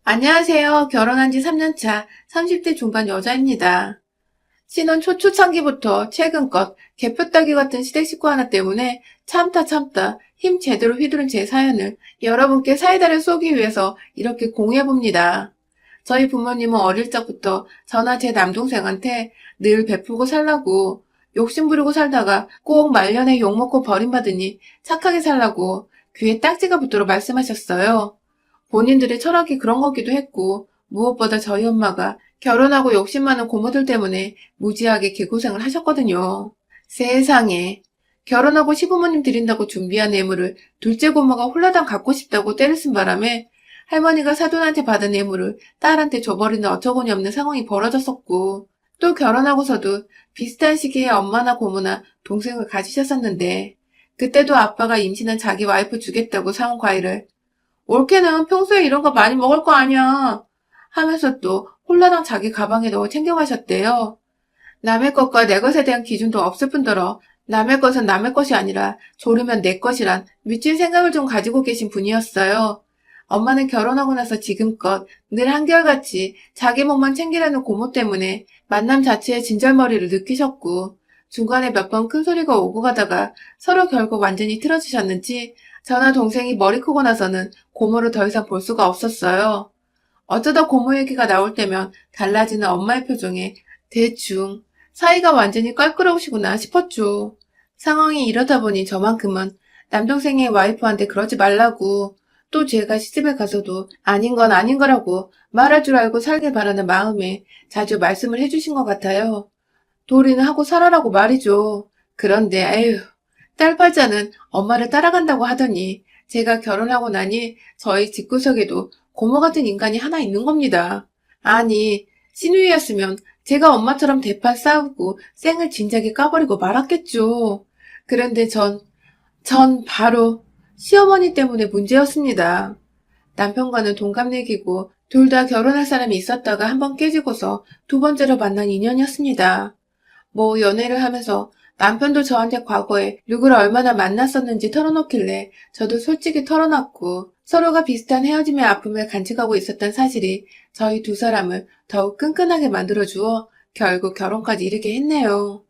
안녕하세요. 결혼한 지 3년 차 30대 중반 여자입니다. 신혼 초초창기부터 최근껏 개표 따기 같은 시댁 식구 하나 때문에 참다 힘 제대로 휘두른 제 사연을 여러분께 사이다를 쏘기 위해서 이렇게 공유해봅니다. 저희 부모님은 어릴 적부터 저나 제 남동생한테 늘 베풀고 살라고 욕심 부리고 살다가 꼭 말년에 욕먹고 버림받으니 착하게 살라고 귀에 딱지가 붙도록 말씀하셨어요. 본인들의 철학이 그런 거기도 했고, 무엇보다 저희 엄마가 결혼하고 욕심 많은 고모들 때문에 무지하게 개고생을 하셨거든요. 세상에. 결혼하고 시부모님 드린다고 준비한 뇌물을 둘째 고모가 홀라당 갖고 싶다고 때를 쓴 바람에 할머니가 사돈한테 받은 뇌물을 딸한테 줘버리는 어처구니 없는 상황이 벌어졌었고, 또 결혼하고서도 비슷한 시기에 엄마나 고모나 동생을 가지셨었는데, 그때도 아빠가 임신한 자기 와이프 주겠다고 사온 과일을 올케는 평소에 이런 거 많이 먹을 거 아니야 하면서 또 홀라당 자기 가방에 넣어 챙겨가셨대요. 남의 것과 내 것에 대한 기준도 없을 뿐더러 남의 것은 남의 것이 아니라 조르면 내 것이란 미친 생각을 좀 가지고 계신 분이었어요. 엄마는 결혼하고 나서 지금껏 늘 한결같이 자기 몸만 챙기려는 고모 때문에 만남 자체에 진절머리를 느끼셨고 중간에 몇 번 큰 소리가 오고 가다가 서로 결국 완전히 틀어지셨는지 저나 동생이 머리 크고 나서는 고모를 더 이상 볼 수가 없었어요. 어쩌다 고모 얘기가 나올 때면 달라지는 엄마의 표정에 대충 사이가 완전히 껄끄러우시구나 싶었죠. 상황이 이러다 보니 저만큼은 남동생의 와이프한테 그러지 말라고 또 제가 시집에 가서도 아닌 건 아닌 거라고 말할 줄 알고 살길 바라는 마음에 자주 말씀을 해주신 것 같아요. 도리는 하고 살아라고 말이죠. 그런데 에휴 딸팔자는 엄마를 따라간다고 하더니 제가 결혼하고 나니 저희 집구석에도 고모 같은 인간이 하나 있는 겁니다. 아니 시누이였으면 제가 엄마처럼 대판 싸우고 쌩을 진작에 까버리고 말았겠죠. 그런데 전 바로 시어머니 때문에 문제였습니다. 남편과는 동갑내기고 둘 다 결혼할 사람이 있었다가 한번 깨지고서 두 번째로 만난 인연이었습니다. 뭐 연애를 하면서 남편도 저한테 과거에 누구를 얼마나 만났었는지 털어놓길래 저도 솔직히 털어놨고 서로가 비슷한 헤어짐의 아픔을 간직하고 있었던 사실이 저희 두 사람을 더욱 끈끈하게 만들어주어 결국 결혼까지 이르게 했네요.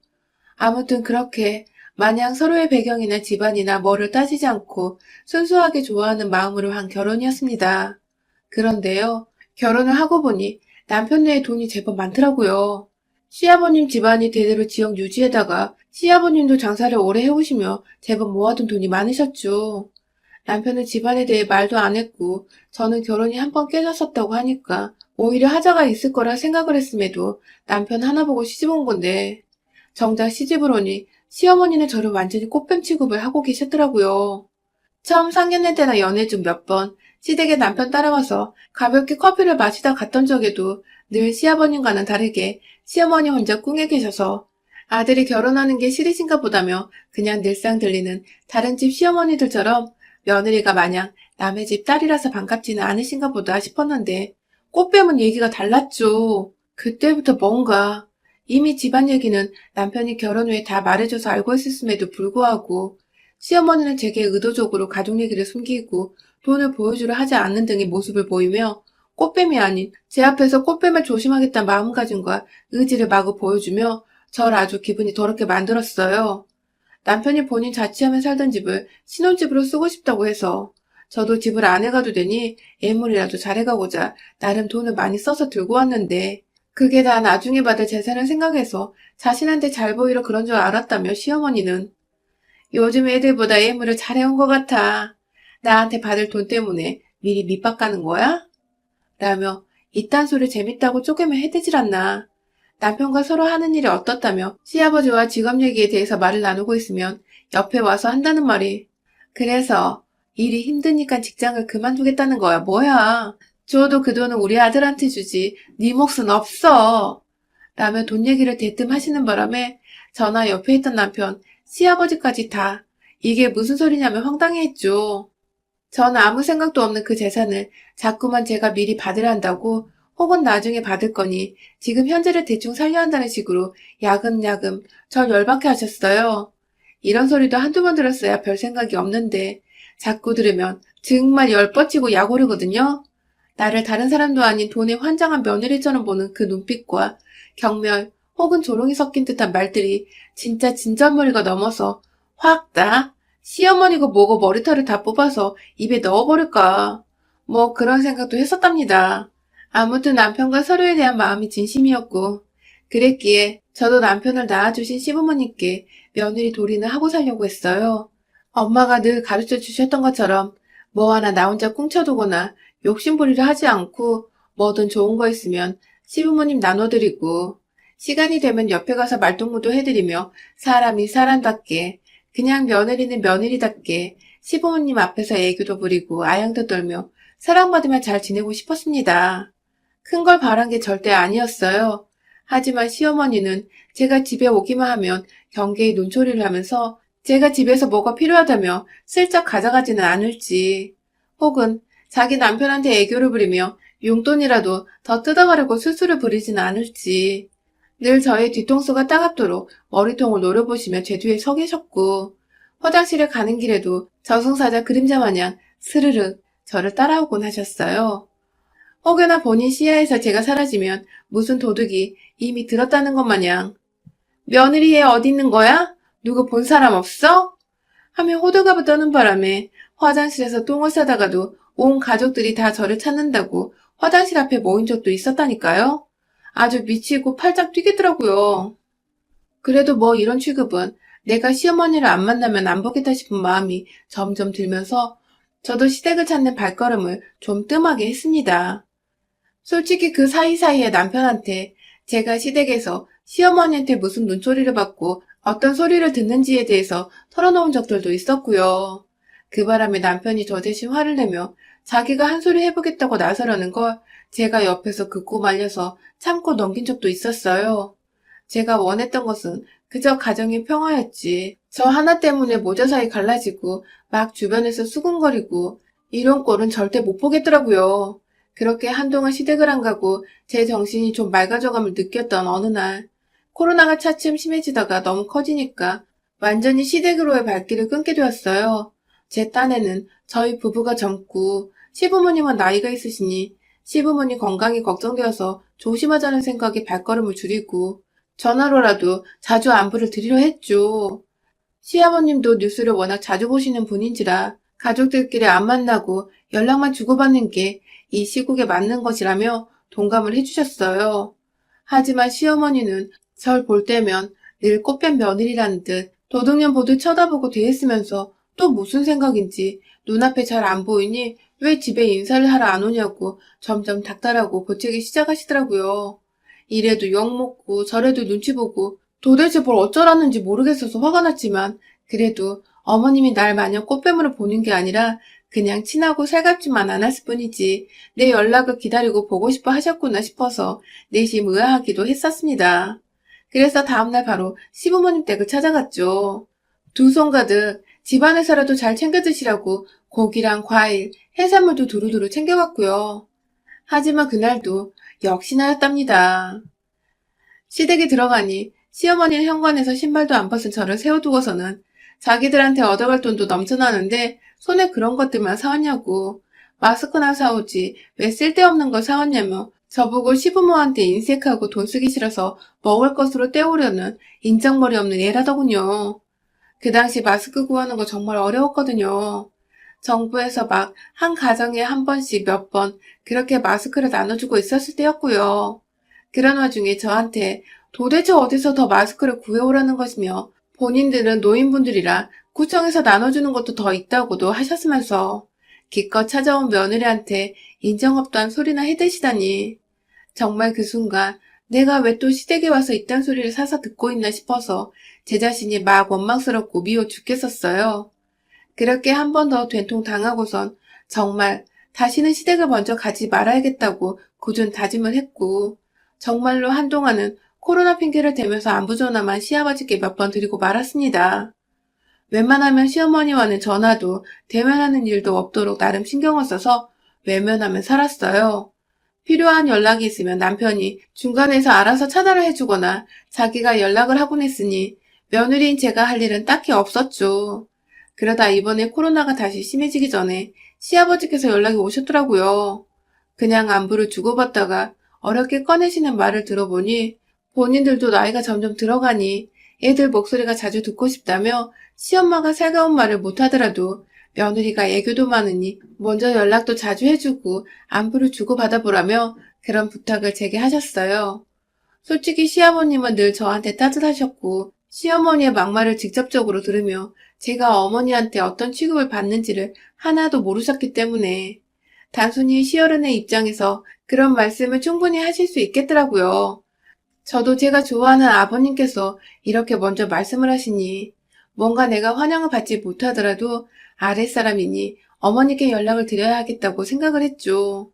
아무튼 그렇게 마냥 서로의 배경이나 집안이나 뭐를 따지지 않고 순수하게 좋아하는 마음으로 한 결혼이었습니다. 그런데요, 결혼을 하고 보니 남편 네에 돈이 제법 많더라고요. 시아버님 집안이 대대로 지역 유지에다가 시아버님도 장사를 오래 해오시며 제법 모아둔 돈이 많으셨죠. 남편은 집안에 대해 말도 안 했고 저는 결혼이 한 번 깨졌었다고 하니까 오히려 하자가 있을 거라 생각을 했음에도 남편 하나 보고 시집 온 건데 정작 시집을 오니 시어머니는 저를 완전히 꽃뱀 취급을 하고 계셨더라고요. 처음 상견례 때나 연애 중 몇 번 시댁에 남편 따라와서 가볍게 커피를 마시다 갔던 적에도 늘 시아버님과는 다르게 시어머니 혼자 꿍해 계셔서 아들이 결혼하는 게 싫으신가 보다며 그냥 늘상 들리는 다른 집 시어머니들처럼 며느리가 마냥 남의 집 딸이라서 반갑지는 않으신가 보다 싶었는데 꽃뱀은 얘기가 달랐죠. 그때부터 뭔가 이미 집안 얘기는 남편이 결혼 후에 다 말해줘서 알고 있었음에도 불구하고 시어머니는 제게 의도적으로 가족 얘기를 숨기고 돈을 보여주려 하지 않는 등의 모습을 보이며 꽃뱀이 아닌 제 앞에서 꽃뱀을 조심하겠다는 마음가짐과 의지를 마구 보여주며 절 아주 기분이 더럽게 만들었어요. 남편이 본인 자취하며 살던 집을 신혼집으로 쓰고 싶다고 해서 저도 집을 안 해가도 되니 예물이라도 잘해가고자 나름 돈을 많이 써서 들고 왔는데 그게 다 나중에 받을 재산을 생각해서 자신한테 잘 보이려 그런 줄 알았다며 시어머니는 요즘 애들보다 예물을 잘해온 것 같아. 나한테 받을 돈 때문에 미리 밑밥 가는 거야? 라며 이딴 소리 재밌다고 쪼개면 해대질 않나. 남편과 서로 하는 일이 어떻다며 시아버지와 직업 얘기에 대해서 말을 나누고 있으면 옆에 와서 한다는 말이 그래서 일이 힘드니까 직장을 그만두겠다는 거야. 뭐야. 줘도 그 돈은 우리 아들한테 주지. 네 몫은 없어. 라며 돈 얘기를 대뜸 하시는 바람에 저나 옆에 있던 남편, 시아버지까지 다 이게 무슨 소리냐며 황당해했죠. 전 아무 생각도 없는 그 재산을 자꾸만 제가 미리 받으려 한다고 혹은 나중에 받을 거니 지금 현재를 대충 살려 한다는 식으로 야금야금 절 열받게 하셨어요. 이런 소리도 한두 번 들었어야 별 생각이 없는데 자꾸 들으면 정말 열뻗치고 약오르거든요. 나를 다른 사람도 아닌 돈에 환장한 며느리처럼 보는 그 눈빛과 경멸 혹은 조롱이 섞인 듯한 말들이 진짜 진절머리가 넘어서 확 나. 시어머니고 뭐고 머리털을 다 뽑아서 입에 넣어버릴까. 뭐 그런 생각도 했었답니다. 아무튼 남편과 서로에 대한 마음이 진심이었고 그랬기에 저도 남편을 낳아주신 시부모님께 며느리 도리는 하고 살려고 했어요. 엄마가 늘 가르쳐 주셨던 것처럼 뭐 하나 나 혼자 꿍쳐두거나 욕심부리를 하지 않고 뭐든 좋은 거 있으면 시부모님 나눠드리고 시간이 되면 옆에 가서 말동무도 해드리며 사람이 사람답게 그냥 며느리는 며느리답게 시부모님 앞에서 애교도 부리고 아양도 떨며 사랑받으며 잘 지내고 싶었습니다. 큰 걸 바란 게 절대 아니었어요. 하지만 시어머니는 제가 집에 오기만 하면 경계에 눈초리를 하면서 제가 집에서 뭐가 필요하다며 슬쩍 가져가지는 않을지 혹은 자기 남편한테 애교를 부리며 용돈이라도 더 뜯어가려고 수수를 부리지는 않을지 늘 저의 뒤통수가 따갑도록 머리통을 노려보시며 제 뒤에 서 계셨고 화장실에 가는 길에도 저승사자 그림자 마냥 스르륵 저를 따라오곤 하셨어요. 혹여나 본인 시야에서 제가 사라지면 무슨 도둑이 이미 들었다는 것 마냥 며느리 애 어디 있는 거야? 누구 본 사람 없어? 하며 호들갑을 떠는 바람에 화장실에서 똥을 싸다가도 온 가족들이 다 저를 찾는다고 화장실 앞에 모인 적도 있었다니까요. 아주 미치고 팔짝 뛰겠더라고요. 그래도 뭐 이런 취급은 내가 시어머니를 안 만나면 안 보겠다 싶은 마음이 점점 들면서 저도 시댁을 찾는 발걸음을 좀 뜸하게 했습니다. 솔직히 그 사이사이에 남편한테 제가 시댁에서 시어머니한테 무슨 눈초리를 받고 어떤 소리를 듣는지에 대해서 털어놓은 적들도 있었고요. 그 바람에 남편이 저 대신 화를 내며 자기가 한 소리 해보겠다고 나서려는 걸 제가 옆에서 긋고 말려서 참고 넘긴 적도 있었어요. 제가 원했던 것은 그저 가정의 평화였지. 저 하나 때문에 모자 사이 갈라지고 막 주변에서 수군거리고 이런 꼴은 절대 못 보겠더라고요. 그렇게 한동안 시댁을 안 가고 제 정신이 좀 맑아져감을 느꼈던 어느 날 코로나가 차츰 심해지다가 너무 커지니까 완전히 시댁으로의 발길을 끊게 되었어요. 제 딴에는 저희 부부가 젊고 시부모님은 나이가 있으시니 시부모님 건강이 걱정되어서 조심하자는 생각에 발걸음을 줄이고 전화로라도 자주 안부를 드리려 했죠. 시아버님도 뉴스를 워낙 자주 보시는 분인지라 가족들끼리 안 만나고 연락만 주고받는 게 이 시국에 맞는 것이라며 동감을 해주셨어요. 하지만 시어머니는 절 볼 때면 늘 꽃뱀 며느리라는 듯 도둑년 보듯 쳐다보고 대했으면서 또 무슨 생각인지 눈앞에 잘 안 보이니 왜 집에 인사를 하러 안 오냐고 점점 닥달하고 보채기 시작하시더라고요. 이래도 욕먹고 저래도 눈치 보고 도대체 뭘 어쩌라는지 모르겠어서 화가 났지만 그래도 어머님이 날 마냥 꽃뱀으로 보는 게 아니라 그냥 친하고 살갑지만 않았을 뿐이지 내 연락을 기다리고 보고 싶어 하셨구나 싶어서 내심 의아하기도 했었습니다. 그래서 다음날 바로 시부모님 댁을 찾아갔죠. 두 손 가득 집안에서라도 잘 챙겨 드시라고 고기랑 과일, 해산물도 두루두루 챙겨갔고요. 하지만 그날도 역시나였답니다. 시댁에 들어가니 시어머니는 현관에서 신발도 안 벗은 저를 세워두고서는 자기들한테 얻어갈 돈도 넘쳐나는데 손에 그런 것들만 사왔냐고 마스크나 사오지 왜 쓸데없는 걸 사왔냐며 저보고 시부모한테 인색하고 돈 쓰기 싫어서 먹을 것으로 때우려는 인정머리 없는 애라더군요. 그 당시 마스크 구하는 거 정말 어려웠거든요. 정부에서 막 한 가정에 한 번씩 몇 번 그렇게 마스크를 나눠주고 있었을 때였고요. 그런 와중에 저한테 도대체 어디서 더 마스크를 구해오라는 것이며 본인들은 노인분들이라 구청에서 나눠주는 것도 더 있다고도 하셨으면서 기껏 찾아온 며느리한테 인정없도 한 소리나 해대시다니 정말 그 순간 내가 왜 또 시댁에 와서 이딴 소리를 사서 듣고 있나 싶어서 제 자신이 막 원망스럽고 미워 죽겠었어요. 그렇게 한 번 더 된통 당하고선 정말 다시는 시댁을 먼저 가지 말아야겠다고 굳은 다짐을 했고 정말로 한동안은 코로나 핑계를 대면서 안부 전화만 시아버지께 몇 번 드리고 말았습니다. 웬만하면 시어머니와는 전화도 대면하는 일도 없도록 나름 신경을 써서 외면하면 살았어요. 필요한 연락이 있으면 남편이 중간에서 알아서 차단을 해주거나 자기가 연락을 하곤 했으니 며느리인 제가 할 일은 딱히 없었죠. 그러다 이번에 코로나가 다시 심해지기 전에 시아버지께서 연락이 오셨더라고요. 그냥 안부를 주고받다가 어렵게 꺼내시는 말을 들어보니 본인들도 나이가 점점 들어가니 애들 목소리가 자주 듣고 싶다며 시엄마가 살가운 말을 못하더라도 며느리가 애교도 많으니 먼저 연락도 자주 해주고 안부를 주고받아보라며 그런 부탁을 제게 하셨어요. 솔직히 시아버님은 늘 저한테 따뜻하셨고 시어머니의 막말을 직접적으로 들으며 제가 어머니한테 어떤 취급을 받는지를 하나도 모르셨기 때문에 단순히 시어른의 입장에서 그런 말씀을 충분히 하실 수 있겠더라고요. 저도 제가 좋아하는 아버님께서 이렇게 먼저 말씀을 하시니 뭔가 내가 환영을 받지 못하더라도 아랫사람이니 어머니께 연락을 드려야 하겠다고 생각을 했죠.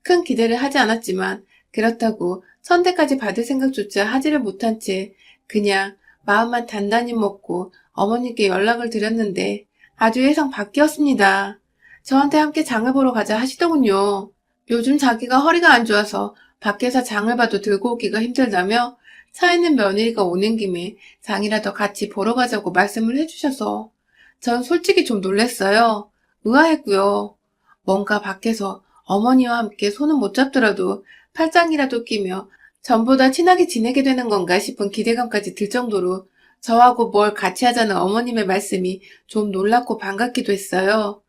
큰 기대를 하지 않았지만 그렇다고 선택까지 받을 생각조차 하지를 못한 채 그냥 마음만 단단히 먹고 어머니께 연락을 드렸는데 아주 예상 밖이었습니다. 저한테 함께 장을 보러 가자 하시더군요. 요즘 자기가 허리가 안 좋아서 밖에서 장을 봐도 들고 오기가 힘들다며 차 있는 며느리가 오는 김에 장이라도 같이 보러 가자고 말씀을 해주셔서 전 솔직히 좀 놀랬어요. 의아했고요. 뭔가 밖에서 어머니와 함께 손은 못 잡더라도 팔짱이라도 끼며 전보다 친하게 지내게 되는 건가 싶은 기대감까지 들 정도로 저하고 뭘 같이 하자는 어머님의 말씀이 좀 놀랍고 반갑기도 했어요.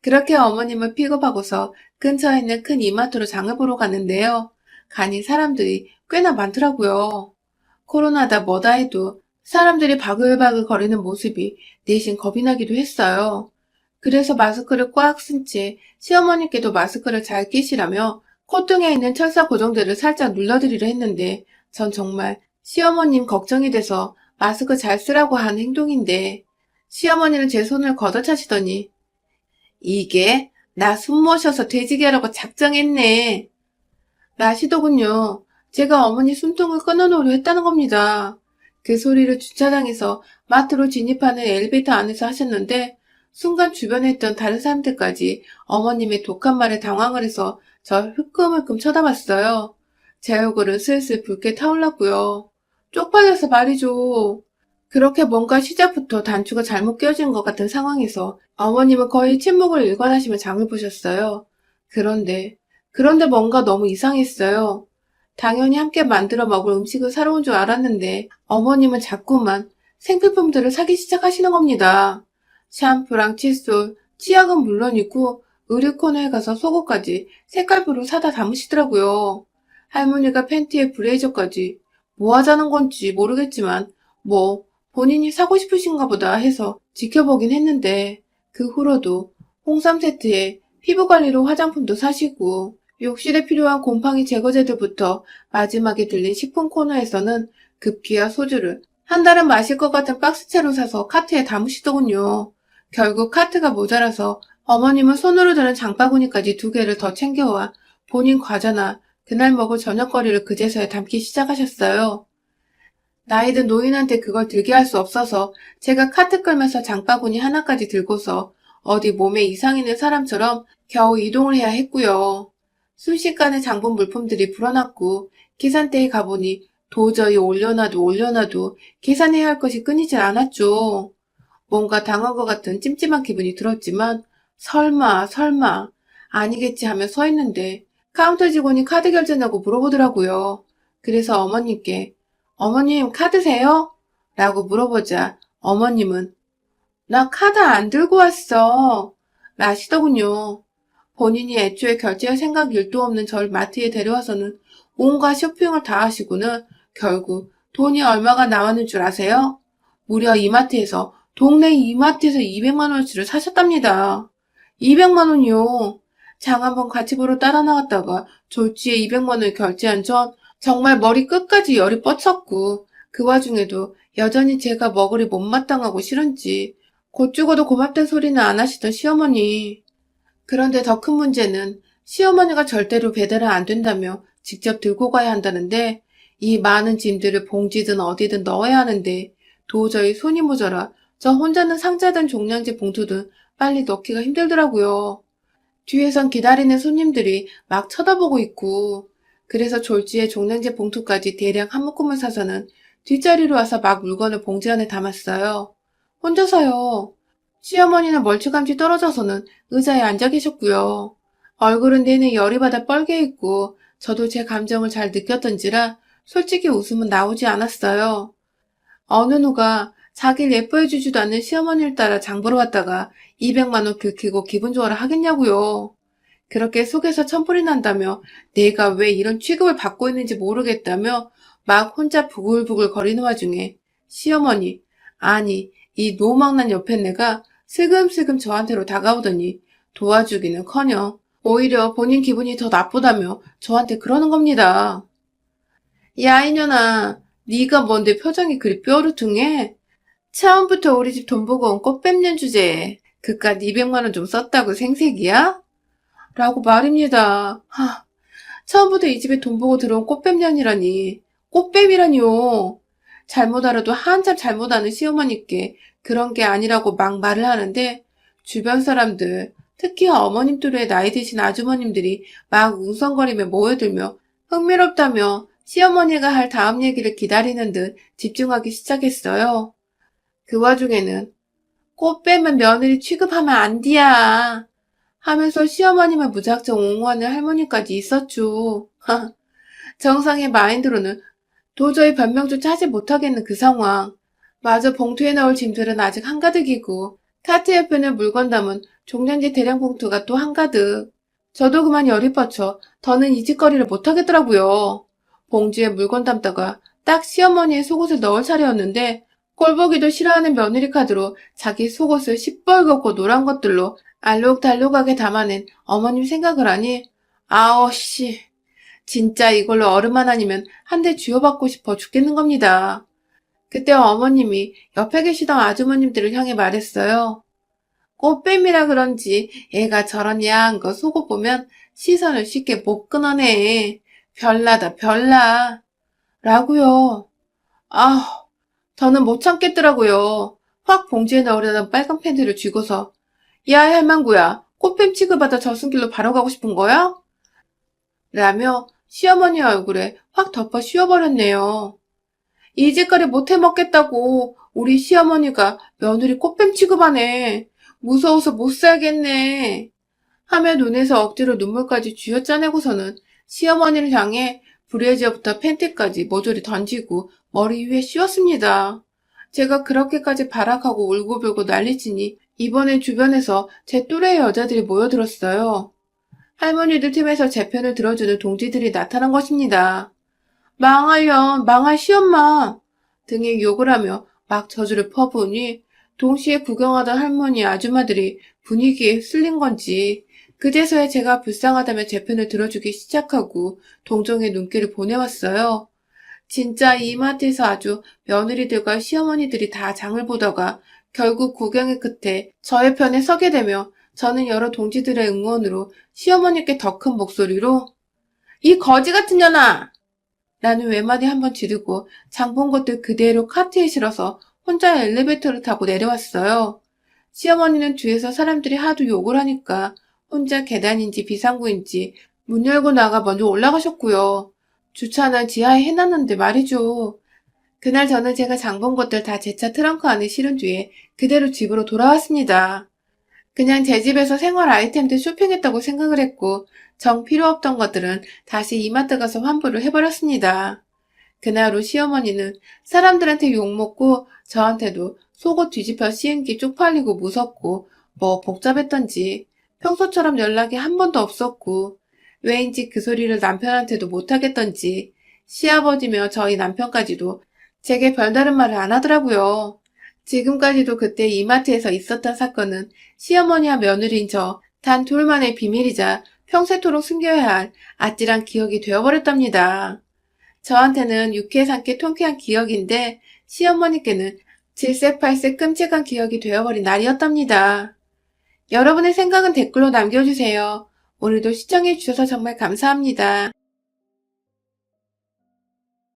그렇게 어머님을 픽업하고서 근처에 있는 큰 이마트로 장을 보러 갔는데요. 가니 사람들이 꽤나 많더라고요. 코로나다 뭐다 해도 사람들이 바글바글 거리는 모습이 내심 겁이 나기도 했어요. 그래서 마스크를 꽉 쓴 채 시어머니께도 마스크를 잘 끼시라며 콧등에 있는 철사 고정대를 살짝 눌러드리려 했는데 전 정말 시어머님 걱정이 돼서 마스크 잘 쓰라고 한 행동인데 시어머니는 제 손을 걷어차시더니 이게 나 숨 모셔서 돼지게 하라고 작정했네 라시더군요. 제가 어머니 숨통을 끊어놓으려 했다는 겁니다. 그 소리를 주차장에서 마트로 진입하는 엘리베이터 안에서 하셨는데 순간 주변에 있던 다른 사람들까지 어머님의 독한 말에 당황을 해서 저 흐끔흐끔 쳐다봤어요. 제 얼굴은 슬슬 붉게 타올랐고요. 쪽팔려서 말이죠. 그렇게 뭔가 시작부터 단추가 잘못 끼워진 것 같은 상황에서 어머님은 거의 침묵을 일관하시며 장을 보셨어요. 그런데 뭔가 너무 이상했어요. 당연히 함께 만들어 먹을 음식을 사러 온 줄 알았는데 어머님은 자꾸만 생필품들을 사기 시작하시는 겁니다. 샴푸랑 칫솔, 치약은 물론이고 의류 코너에 가서 속옷까지 색깔별로 사다 담으시더라고요. 할머니가 팬티에 브레이저까지 뭐 하자는 건지 모르겠지만 뭐 본인이 사고 싶으신가 보다 해서 지켜보긴 했는데 그 후로도 홍삼 세트에 피부관리로 화장품도 사시고 욕실에 필요한 곰팡이 제거제들부터 마지막에 들린 식품 코너에서는 급기야 소주를 한 달은 마실 것 같은 박스채로 사서 카트에 담으시더군요. 결국 카트가 모자라서 어머님은 손으로 드는 장바구니까지 2개를 더 챙겨와 본인 과자나 그날 먹을 저녁거리를 그제서야 담기 시작하셨어요. 나이든 노인한테 그걸 들게 할 수 없어서 제가 카트 끌면서 장바구니 하나까지 들고서 어디 몸에 이상 있는 사람처럼 겨우 이동을 해야 했고요. 순식간에 장본 물품들이 불어났고 계산대에 가보니 도저히 올려놔도 계산해야 할 것이 끊이질 않았죠. 뭔가 당한 것 같은 찜찜한 기분이 들었지만 설마 아니겠지 하며 서 있는데 카운터 직원이 카드 결제냐고 물어보더라고요. 그래서 어머님께 어머님 카드세요? 라고 물어보자 어머님은 나 카드 안 들고 왔어 라시더군요. 본인이 애초에 결제할 생각 일도 없는 절 마트에 데려와서는 온갖 쇼핑을 다 하시고는 결국 돈이 얼마가 나왔는 줄 아세요? 무려 동네 이마트에서 200만 원어치를 사셨답니다. 200만 원이요. 장 한번 같이 보러 따라 나갔다가 졸지에 200만 원을 결제한 전 정말 머리 끝까지 열이 뻗쳤고 그 와중에도 여전히 제가 먹으리 못마땅하고 싫은지 곧 죽어도 고맙단 소리는 안 하시던 시어머니. 그런데 더 큰 문제는 시어머니가 절대로 배달은 안 된다며 직접 들고 가야 한다는데 이 많은 짐들을 봉지든 어디든 넣어야 하는데 도저히 손이 모자라 저 혼자는 상자든 종량제 봉투든 빨리 넣기가 힘들더라고요. 뒤에선 기다리는 손님들이 막 쳐다보고 있고 그래서 졸지에 종량제 봉투까지 대량 한 묶음을 사서는 뒷자리로 와서 막 물건을 봉지 안에 담았어요. 혼자서요. 시어머니는 멀찌감치 떨어져서는 의자에 앉아 계셨고요. 얼굴은 내내 열이 받아 뻘게 있고 저도 제 감정을 잘 느꼈던지라 솔직히 웃음은 나오지 않았어요. 어느 누가 자기를 예뻐해주지도 않는 시어머니를 따라 장 보러 왔다가 200만 원 긁히고 기분 좋아라 하겠냐고요. 그렇게 속에서 천불이 난다며 내가 왜 이런 취급을 받고 있는지 모르겠다며 막 혼자 부글부글 거리는 와중에 시어머니, 아니 이 노망난 옆에 내가 슬금슬금 저한테로 다가오더니 도와주기는커녕 오히려 본인 기분이 더 나쁘다며 저한테 그러는 겁니다. 야 이년아, 네가 뭔데 표정이 그리 뾰루퉁해? 처음부터 우리 집 돈 보고 온 꽃뱀년 주제에 그깟 200만 원 좀 썼다고 생색이야? 라고 말입니다. 처음부터 이 집에 돈 보고 들어온 꽃뱀년이라니. 꽃뱀이라니요. 잘못 알아도 한참 잘못 아는 시어머니께 그런 게 아니라고 막 말을 하는데 주변 사람들, 특히 어머님 또래의 나이 드신 아주머님들이 막 웅성거리며 모여들며 흥미롭다며 시어머니가 할 다음 얘기를 기다리는 듯 집중하기 시작했어요. 그 와중에는 꽃 빼면 며느리 취급하면 안 돼야 하면서 시어머님을 무작정 옹호하는 할머니까지 있었죠. 정상의 마인드로는 도저히 변명조차 하지 못하겠는 그 상황. 마저 봉투에 넣을 짐들은 아직 한가득이고 카트 옆에는 물건 담은 종량제 대량 봉투가 또 한가득. 저도 그만 열이 뻗쳐 더는 이 짓거리를 못하겠더라고요. 봉지에 물건 담다가 딱 시어머니의 속옷을 넣을 차례였는데 꼴보기도 싫어하는 며느리 카드로 자기 속옷을 시뻘겋고 노란 것들로 알록달록하게 담아낸 어머님 생각을 하니 아오 씨 진짜 이걸로 어른만 아니면 한 대 쥐어받고 싶어 죽겠는 겁니다. 그때 어머님이 옆에 계시던 아주머님들을 향해 말했어요. 꽃뱀이라 그런지 애가 저런 야한 거 속옷 보면 시선을 쉽게 못 끊어내. 별나다 별나. 라고요. 저는 못 참겠더라고요. 확 봉지에 넣으려던 빨간 팬티를 쥐고서 야 할망구야 꽃뱀 취급받아 저승길로 바로 가고 싶은 거야? 라며 시어머니 얼굴에 확 덮어 씌워버렸네요. 이 짓거리 못해 먹겠다고 우리 시어머니가 며느리 꽃뱀 취급하네. 무서워서 못 살겠네. 하며 눈에서 억지로 눈물까지 쥐어짜내고서는 시어머니를 향해 브래지어부터 팬티까지 모조리 던지고 머리 위에 씌웠습니다. 제가 그렇게까지 발악하고 울고불고 난리치니 이번엔 주변에서 제 또래의 여자들이 모여들었어요. 할머니들 팀에서 제 편을 들어주는 동지들이 나타난 것입니다. 망할년, 망할 시엄마 등의 욕을 하며 막 저주를 퍼부으니 동시에 구경하던 할머니 아줌마들이 분위기에 휩쓸린 건지 그제서야 제가 불쌍하다며 제 편을 들어주기 시작하고 동정의 눈길을 보내왔어요. 진짜 이 마트에서 아주 며느리들과 시어머니들이 다 장을 보다가 결국 구경의 끝에 저의 편에 서게 되며 저는 여러 동지들의 응원으로 시어머니께 더 큰 목소리로 이 거지 같은 년아! 라는 외마디 한번 지르고 장 본 것들 그대로 카트에 실어서 혼자 엘리베이터를 타고 내려왔어요. 시어머니는 뒤에서 사람들이 하도 욕을 하니까 혼자 계단인지 비상구인지 문 열고 나가 먼저 올라가셨고요. 주차는 지하에 해놨는데 말이죠. 그날 저는 제가 장 본 것들 다 제 차 트렁크 안에 실은 뒤에 그대로 집으로 돌아왔습니다. 그냥 제 집에서 생활 아이템들 쇼핑했다고 생각을 했고 정 필요 없던 것들은 다시 이마트 가서 환불을 해버렸습니다. 그날 후 시어머니는 사람들한테 욕먹고 저한테도 속옷 뒤집혀 씌운 기 쪽팔리고 무섭고 뭐 복잡했던지 평소처럼 연락이 한 번도 없었고 왜인지 그 소리를 남편한테도 못하겠던지 시아버지며 저희 남편까지도 제게 별다른 말을 안 하더라고요. 지금까지도 그때 이마트에서 있었던 사건은 시어머니와 며느리인 저 단 둘만의 비밀이자 평생토록 숨겨야 할 아찔한 기억이 되어버렸답니다. 저한테는 유쾌 상쾌 통쾌한 기억인데 시어머니께는 질색팔색 끔찍한 기억이 되어버린 날이었답니다. 여러분의 생각은 댓글로 남겨주세요. 오늘도 시청해주셔서 정말 감사합니다.